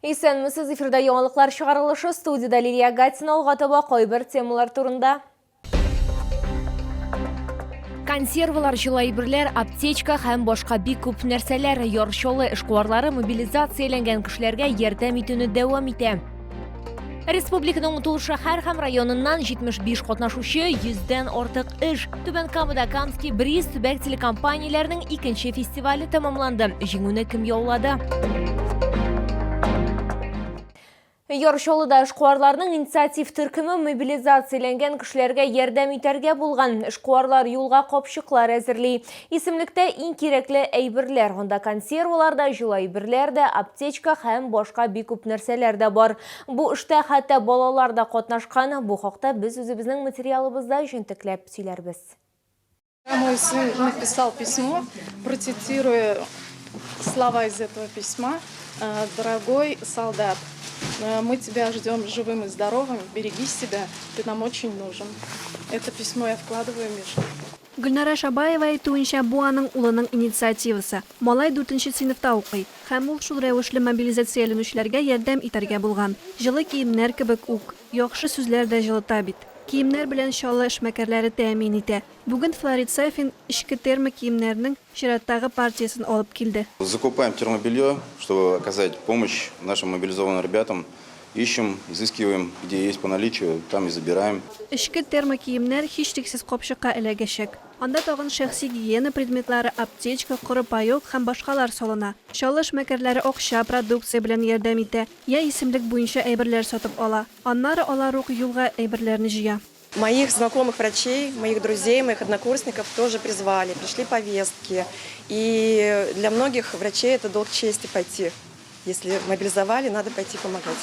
Исәнмесез, эфирда яңалыклар чыгарылышы, студияда Лилия Гатина алга кайбер темалар турында. Консервалар, җылайберләр, аптечка һәм башка бик күп нәрсәләр яршолы эшкуарлары мобилизацияләнгән кешеләргә ярдәм итүне дәвам итә. Республиканың тул шәһәр һәм районыннан 75 катнашучы, 100дән артык эш. Түбән Камада Камский бриз төбәк телекомпанияләренең икенче фестивале тәмамланды. Җиңүне кем яулады? Яршолыда эшкуарларның инициатив төркеме мобилизацияләнгән кешеләргә ярдәм итәргә булган. Эшкуарлар юлга капчыклар әзерли. Исемлектә иң кирәкле әйберләр, анда консерваларда, җылайберләр дә, аптечка һәм башка бик күп нәрсәләр дә бар. Бу эштә хәтта балалар да катнашкан. Бу хакта без үзебезнең материалыбызда җентекләп сөйләрбез. Мой сын написал письмо, процитируя слова из этого письма. Дорогой солдат, мы тебя ждем живым и здоровым, береги себя, ты нам очень нужен. Это письмо я вкладываю в мешок. Гөлнара Шабаева әйтүенчә, бу аның улының инициативасы. Малай 4нче сыйныфта укый. Һәм ул шул рәвешле мобилизацияләнүчеләргә ярдәм итәргә булган. Җылы киемнәр кебек үк, яхшы сүзләр дә җылыта бит. Киемнәр белән чаллы эшмәкәрләре тәэмин итә. Бүген Флорид Сафин ишке термо киемнәрнең чираттагы партиясын алып килде. Закупаем термобелье, чтобы оказать помощь нашим мобилизованным ребятам. Ищем, изыскиваем, где есть по наличию, там и забираем. Ишке термо киемнәр һичтиксез капчыкка эләгәчәк. Анда тагын шәхси гигиена предметлары, аптечка, коры паёк һәм башкалар салына. Чаллы эшмәкәрләре акча, продукция белән ярдәм итә. Я исемлек буенча әйберләр сатып ала. Аннары алар ук юлга әйберләрне җыя. Моих знакомых врачей, моих друзей, моих однокурсников тоже призвали, пришли повестки. И для многих врачей это долг чести пойти. Если мобилизовали, надо пойти помогать.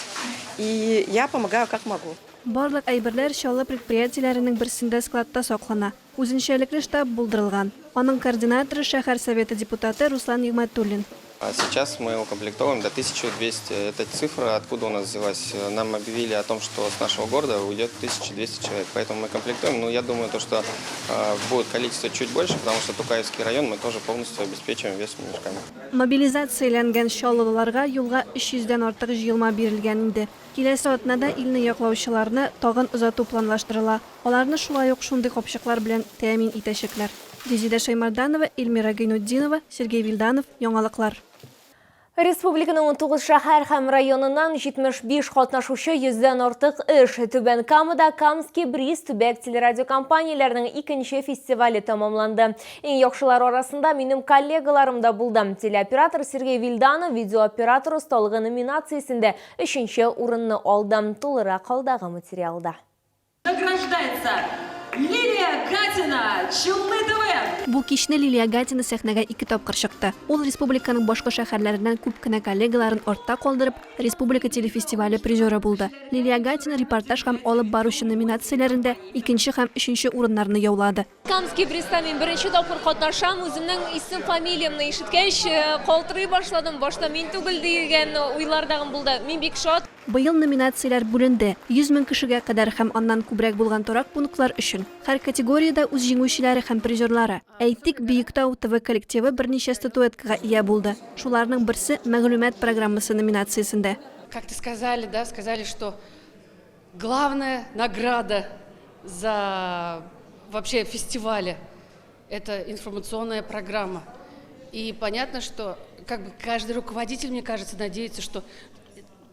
И я помогаю как могу. Барлык әйберләр Чаллы предприятиеләренең берсендә складта саклана. Үзенчәлекле штаб булдырылган. Аның координаторы шәһәр советы депутаты Руслан Нигъмәтуллин. Сейчас мы укомплектовываем до 1200. Эта цифра откуда у нас взялась? Нам объявили о том, что с нашего города уйдет 1200 человек. Поэтому мы комплектуем. Но я думаю, что будет количество чуть больше, потому что Тукаевский район мы тоже полностью обеспечиваем весом мешками. Мобилизацияләнгән чаллыларга юлга 300дән артык җыелма бирелгән инде. Киләсе атнада илне яклаучыларны тагын озату планлаштырыла. Аларны шулай ук шундый капчыклар белән тәэмин итәчәкләр. Резида Шаймарданова, Эльмира Гайнутдинова, Сергей Вильданов, Яңалыклар. Республиканың 19 шәһәр һәм районыннан 75 катнашучы, 100дән артык эш. Түбән Камада Камский бриз төбәк телерадиокомпанияләренең икенче фестивале тәмамланды. Иң яхшылар арасында минем коллегаларым да булды. Телеоператор Сергей Вильданов видеооператор осталыгы номинациясендә 3нче урынны алды. Тулырак алдагы материалда. Награждается Лилия Гатина, Чуллы ТВ. Бу кичне Лилия Гатина сәхнәгә 2 тапкыр чыкты. Ул республиканың башка шәһәрләреннән күп кенә коллегаларын артта калдырып, республика телефестивале призеры булды. Лилия Гатина репортаж һәм алып баручы номинацияләрендә 2нче һәм 3нче урыннарны яулады. Камский бризда мин беренче тапкыр катнашам. Үземнең исем фамилиямны ишеткәч, калтырый башладым. Башта мин түгел дигән уйлардагым булды. Мин бик шат. Быел номинацияләр бүленде. 100 мең кешегә кадәр һәм аннан күбрәк булган торак пунктлар өчен. Һәр категориядә үз җиңүчеләре һәм призерлары. Әйтик, Биектау ТВ коллективы берничә статуэткага ия булды. Шуларның берсе мәгълүмат программасы номинациясендә. Как ты сказали, да, сказали, что главная награда за вообще фестивале – это информационная программа. И понятно, что как бы каждый руководитель, мне кажется, надеется, что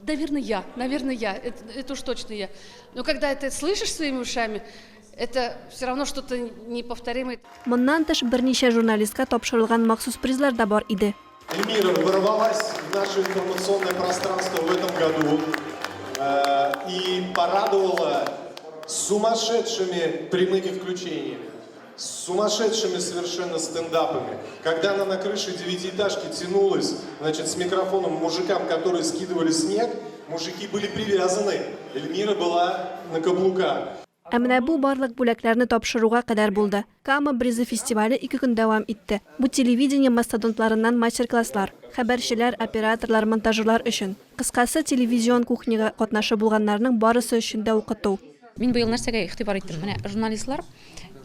наверное, я, это уж точно я. Но когда это слышишь своими ушами, это все равно что-то неповторимое. Моннан тыш берничә журналистка тапшырылган махсус призлар да бар иде. Эльмира ворвалась в наше информационное пространство в этом году и порадовала сумасшедшими прямыми включениями, сумасшедшими совершенно стендапами. Когда она на крыше 9-этажки тянулась, значит, с микрофоном мужикам, которые скидывали снег, мужики были привязаны. Эльмира была на каблуках. Ә менә бу барлык бүләкләрне тапшыруга кадәр булды. Кама бризы фестивале 2 көн дәвам итте. Бу телевидение мастодонтларыннан мастер-класслар, хәбәрчеләр, операторлар, монтажерлар өчен. Кыскасы, телевизион кухняга катнашы булганнарның барысы өчен дә укыту. Мин быел нәрсәгә игътибар иттем? Менә журналистлар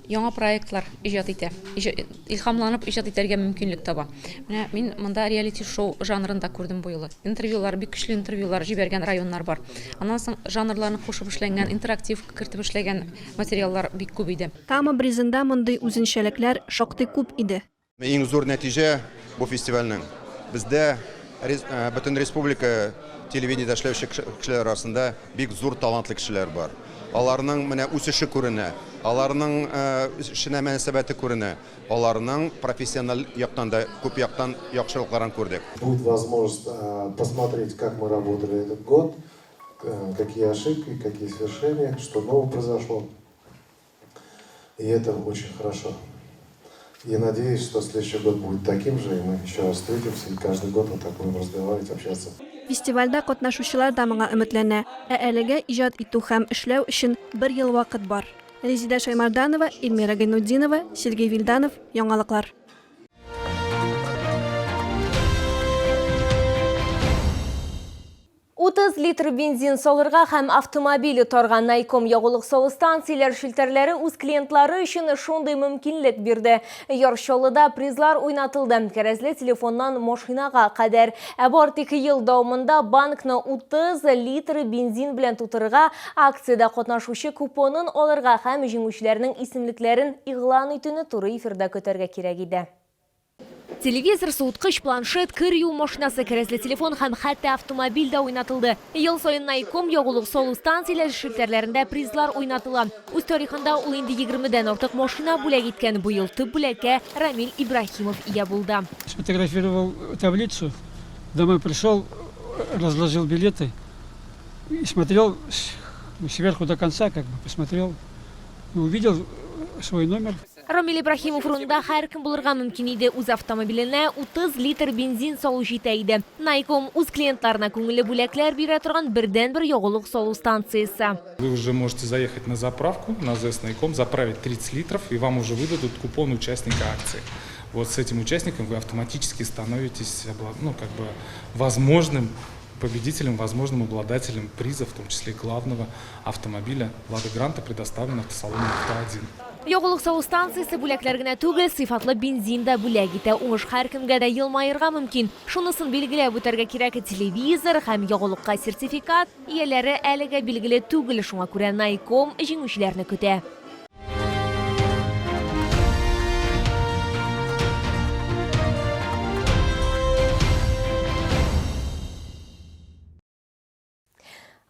яңа проектлар иҗат итә. Илһамланып иҗат итәргә мөмкинлек таба. Менә мин монда реалити шоу жанрында күрдем бу юлы. Интервьюлар, бик көчле интервьюлар җибәргән районнар бар. Аннан соң жанрларны кушып эшләнгән, интерактив кертеп эшләгән материаллар бик күп иде. Тама бризында мондый үзенчәлекләр шактый күп иде. Иң зур нәтиҗә бу фестивальнең. Бездә бөтен республика телевидениедә эшләүче кешеләр арасында бик зур талантлы кешеләр бар. Аларның менә үсеше күренә, аларның эшенә мөнәсәбәте күренә, аларның профессиональ яктан да күп яктан яхшылыкларын күрдек. Будет возможность посмотреть, как мы работали этот год, какие ошибки, какие свершения, что нового произошло. И это очень хорошо. Я надеюсь, что следующий год будет таким же, и мы еще раз встретимся, и каждый год вот так будем разговаривать, общаться. Фестивальдә катнашучылар да моңа өметләнә. Әлегә иҗат итү һәм эшләү өчен 1 ел вакыт бар. Резида Шаймарданова, Эльмира Гайнуддинова, Сергей Вильданов, Яңалыклар. 30 литр бензин солырга һәм автомобиль торган Найком ягулык солы станцияләр шелтәрләре үз клиентлары өчен шундый мөмкинлек бирде. Яршолыда призлар уйнатылды. Кәрәзле телефоннан машинага кадәр. Бу 2 ел дәвамында банкны 30 литр бензин белән тутырырга, акциядә катнашучы купонын алырга һәм җиңүчеләрнең исемлекләрен игълан итүне туры эфирдә көтәргә кирәк иде. Телевизор, суыткыч, планшет, кыр юл машинасы, кәрәзле телефон һәм хәтта автомобиль дә уйнатылды. Ел сайын Найком ягулык солу станцияләр шелтәрләрендә призлар уйнатыла. Үз тарихында ул инде 20дән артык машина бүләк иткән. Бу ел төп бүләккә Рамил Ибрахимов ия булды. Сфотографировал таблицу, домой пришел, разложил билеты и смотрел сверху до конца, посмотрел, увидел свой номер. Рамил Ибрахимов рунда һәркем булырга мөмкин иде. Үз автомобиленә 30 литр бензин салу җитә иде. Найком үз клиентларына күңелле бүләкләр бирә торган бердән-бер ягулык салу станциясе. Вы уже можете заехать на заправку, на ЗЭС Найком, заправить 30 литров, и вам уже выдадут купон участника акции. Вот с этим участником вы автоматически становитесь возможным победителем, возможным обладателем приза, в том числе главного автомобиля Лада Гранта, предоставленного автосалоном «Авто-1». Ягулык салу станциясе бүләкләр генә түгел, сыйфатлы бензин да бүләк итә. Уңыш һәркемгә дә елмаерга мөмкин. Шунысын билгеләп үтәргә кирәк: телевизор һәм ягулыкка сертификат ияләре әлегә билгеле түгел. Шуңа күрә Найком җиңүчеләрне көтә.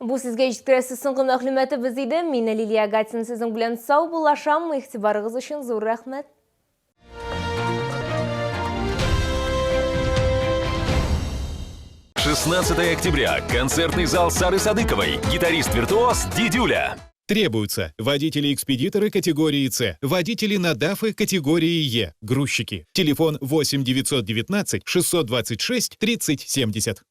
Бу сезгә җиткерәсе соңгы мәгълүматыбыз иде. Мин Лилия Гатин сезнең белән сау булашам. Игътибарыгыз өчен зур рәхмәт. 16 октября. Концертный зал Сары Садыковой. Гитарист-виртуоз Дидюля. Требуются водители-экспедиторы категории С, водители на ДАФы категории Е, грузчики. Телефон 8 919 626 30 70.